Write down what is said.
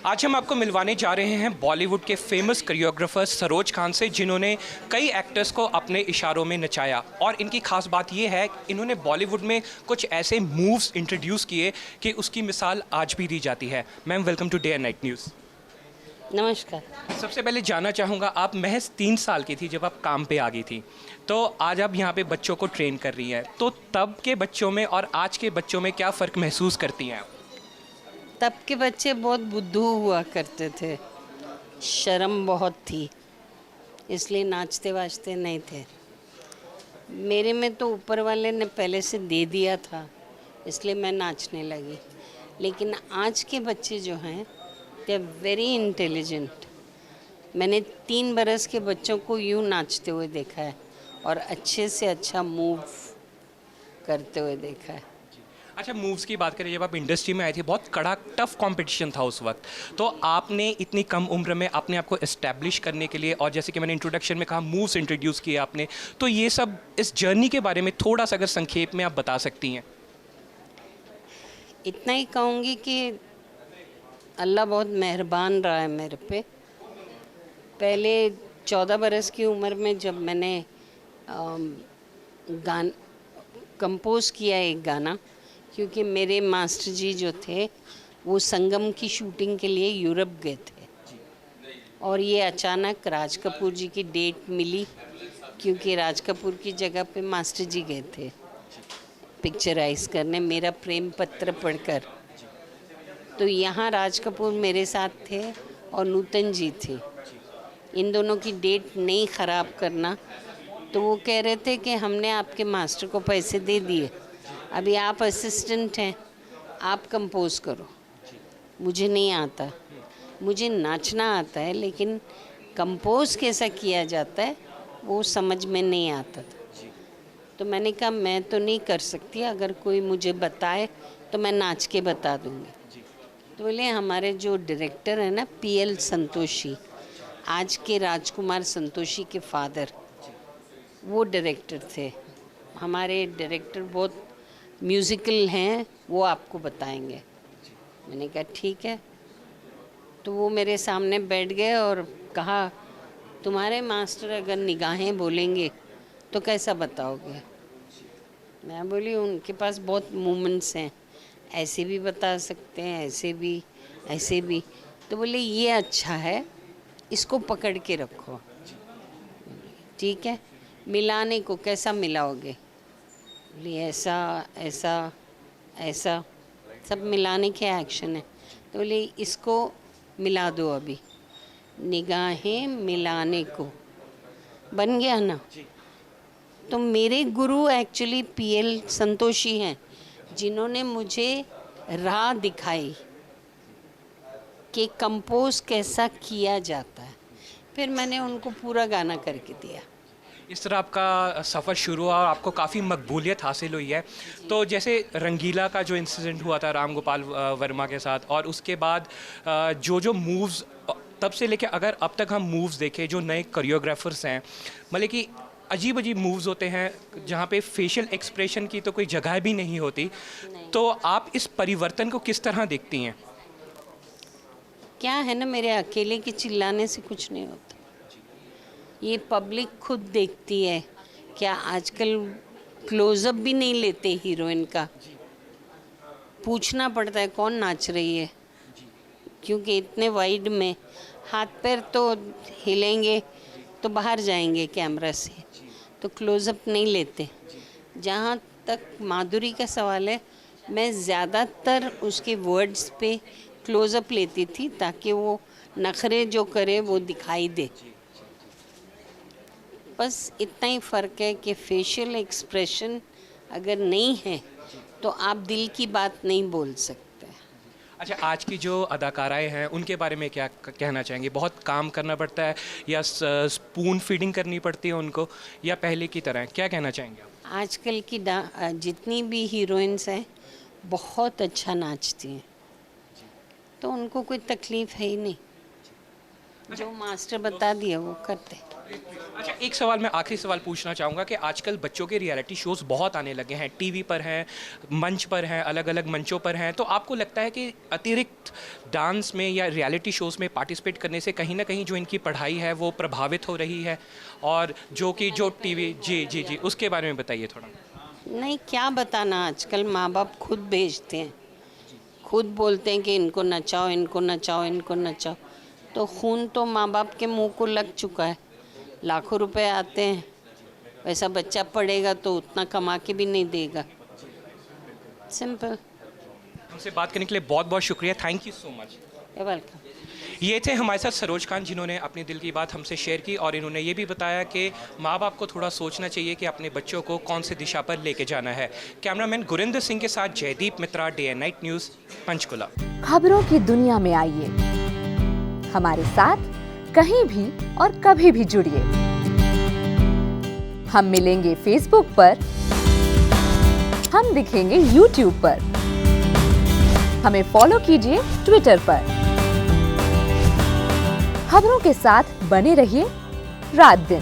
आज हम आपको मिलवाने जा रहे हैं बॉलीवुड के फेमस कोरियोग्राफर सरोज खान से, जिन्होंने कई एक्टर्स को अपने इशारों में नचाया। और इनकी खास बात ये है कि इन्होंने बॉलीवुड में कुछ ऐसे मूव्स इंट्रोड्यूस किए कि उसकी मिसाल आज भी दी जाती है। Ma'am, welcome to day and night news. नमस्कार। सबसे पहले जानना चाहूँगा, आप महज 3 साल की थी जब आप काम पे आ गई थी, तो आज आप यहाँ पे बच्चों को ट्रेन कर रही हैं, तो तब के बच्चों में और आज के बच्चों में क्या फ़र्क महसूस करती हैं आप? तब के बच्चे बहुत बुद्धू हुआ करते थे, शर्म बहुत थी, इसलिए नाचते वाचते नहीं थे। मेरे में तो ऊपर वाले ने पहले से दे दिया था, इसलिए मैं नाचने लगी। लेकिन आज के बच्चे जो हैं, दे आर वेरी इंटेलिजेंट। मैंने 3 बरस के बच्चों को यूँ नाचते हुए देखा है और अच्छे से अच्छा मूव करते हुए देखा है। अच्छा, मूव्स की बात करें, जब आप इंडस्ट्री में आए थे बहुत कड़ा टफ कंपटीशन था उस वक्त, तो आपने इतनी कम उम्र में अपने आप को इस्टेब्लिश करने के लिए, और जैसे कि मैंने इंट्रोडक्शन में कहा, मूव्स इंट्रोड्यूस किए आपने, तो ये सब इस जर्नी के बारे में थोड़ा सा अगर संक्षेप में आप बता सकती हैं। इतना ही कहूँगी कि अल्लाह बहुत मेहरबान रहा है मेरे पे। पहले 14 बरस की उम्र में जब मैंने गान कंपोज़ किया एक गाना, क्योंकि मेरे मास्टर जी जो थे वो संगम की शूटिंग के लिए यूरोप गए थे, और ये अचानक राज कपूर जी की डेट मिली, क्योंकि राज कपूर की जगह पे मास्टर जी गए थे पिक्चराइज करने मेरा प्रेम पत्र पढ़कर। तो यहाँ राज कपूर मेरे साथ थे और नूतन जी थे। इन दोनों की डेट नहीं ख़राब करना, तो वो कह रहे थे कि हमने आपके मास्टर को पैसे दे दिए, अभी आप असिस्टेंट हैं, आप कंपोज़ करो। मुझे नहीं आता, मुझे नाचना आता है, लेकिन कंपोज़ कैसा किया जाता है वो समझ में नहीं आता था। तो मैंने कहा मैं तो नहीं कर सकती, अगर कोई मुझे बताए तो मैं नाच के बता दूँगी। तो बोले हमारे जो डायरेक्टर हैं ना, PL संतोषी, आज के राजकुमार संतोषी के फादर, वो डायरेक्टर थे। हमारे डायरेक्टर बहुत म्यूज़िकल हैं, वो आपको बताएंगे। मैंने कहा ठीक है। तो वो मेरे सामने बैठ गए और कहा तुम्हारे मास्टर अगर निगाहें बोलेंगे तो कैसा बताओगे? मैं बोली उनके पास बहुत मूवमेंट्स हैं, ऐसे भी बता सकते हैं, ऐसे भी, ऐसे भी। तो बोले ये अच्छा है, इसको पकड़ के रखो। ठीक है, मिलाने को कैसा मिलाओगे? बोली ऐसा ऐसा ऐसा, सब मिलाने के एक्शन है। तो बोले इसको मिला दो अभी, निगाहें मिलाने को। बन गया ना? तो मेरे गुरु एक्चुअली PL संतोषी हैं, जिन्होंने मुझे राह दिखाई कि कंपोज कैसा किया जाता है। फिर मैंने उनको पूरा गाना करके दिया। इस तरह आपका सफ़र शुरू हुआ और आपको काफ़ी मकबूलियत हासिल हुई है। तो जैसे रंगीला का जो इंसिडेंट हुआ था राम गोपाल वर्मा के साथ, और उसके बाद जो जो मूव्स तब से लेके अगर अब तक हम मूव्स देखें, जो नए कोरियोग्राफर्स हैं, मतलब कि अजीब अजीब मूव्स होते हैं जहाँ पे फेशियल एक्सप्रेशन की तो कोई जगह भी नहीं होती। तो आप इस परिवर्तन को किस तरह देखती हैं? क्या है ना, मेरे अकेले के चिल्लाने से कुछ नहीं होता, ये पब्लिक खुद देखती है। क्या आजकल क्लोज़अप भी नहीं लेते हीरोइन का, पूछना पड़ता है कौन नाच रही है, क्योंकि इतने वाइड में हाथ पैर तो हिलेंगे तो बाहर जाएंगे कैमरा से, तो क्लोज़अप नहीं लेते। जहाँ तक माधुरी का सवाल है, मैं ज़्यादातर उसके वर्ड्स पे क्लोज़अप लेती थी, ताकि वो नखरे जो करे वो दिखाई दे। बस इतना ही फ़र्क है कि फेशियल एक्सप्रेशन अगर नहीं है तो आप दिल की बात नहीं बोल सकते। अच्छा, आज की जो अदाकाराएँ हैं उनके बारे में क्या कहना चाहेंगे? बहुत काम करना पड़ता है, या स्पून फीडिंग करनी पड़ती है उनको, या पहले की तरह? क्या कहना चाहेंगे आप? आजकल की जितनी भी हीरोइंस हैं बहुत अच्छा नाचती हैं, तो उनको कोई तकलीफ़ है ही नहीं। जो मास्टर बता दिया वो करते। अच्छा, एक सवाल मैं आखिरी सवाल पूछना चाहूँगा कि आजकल बच्चों के रियलिटी शोज़ बहुत आने लगे हैं, टीवी पर हैं, मंच पर हैं, अलग अलग मंचों पर हैं, तो आपको लगता है कि अतिरिक्त डांस में या रियलिटी शोज़ में पार्टिसिपेट करने से कहीं ना कहीं जो इनकी पढ़ाई है वो प्रभावित हो रही है, और जो टीवी, जी जी जी, उसके बारे में बताइए थोड़ा। नहीं, क्या बताना, आजकल माँ बाप खुद भेजते हैं, खुद बोलते हैं कि इनको नचाओ, इनको नचाओ, इनको नचाओ। तो खून तो माँ बाप के मुंह को लग चुका है। लाखों रुपए आते हैं, वैसा बच्चा पढ़ेगा तो उतना कमा के भी नहीं देगा। सिंपल। हमसे बात करने के लिए बहुत बहुत शुक्रिया, thank you so much. Welcome. ये थे हमारे साथ सरोज खान, जिन्होंने अपनी दिल की बात हमसे शेयर की, और इन्होंने ये भी बताया कि माँ बाप को थोड़ा सोचना चाहिए कि अपने बच्चों को कौन सी दिशा पर लेके जाना है। कैमरामैन गुरिंदर सिंह के साथ Jaydeep Mitra, day and night news, Panchkula. खबरों की दुनिया में आइए, हमारे साथ कहीं भी और कभी भी जुड़िए। हम मिलेंगे फेसबुक पर, हम दिखेंगे यूट्यूब पर, हमें फॉलो कीजिए ट्विटर पर। खबरों के साथ बने रहिए रात दिन।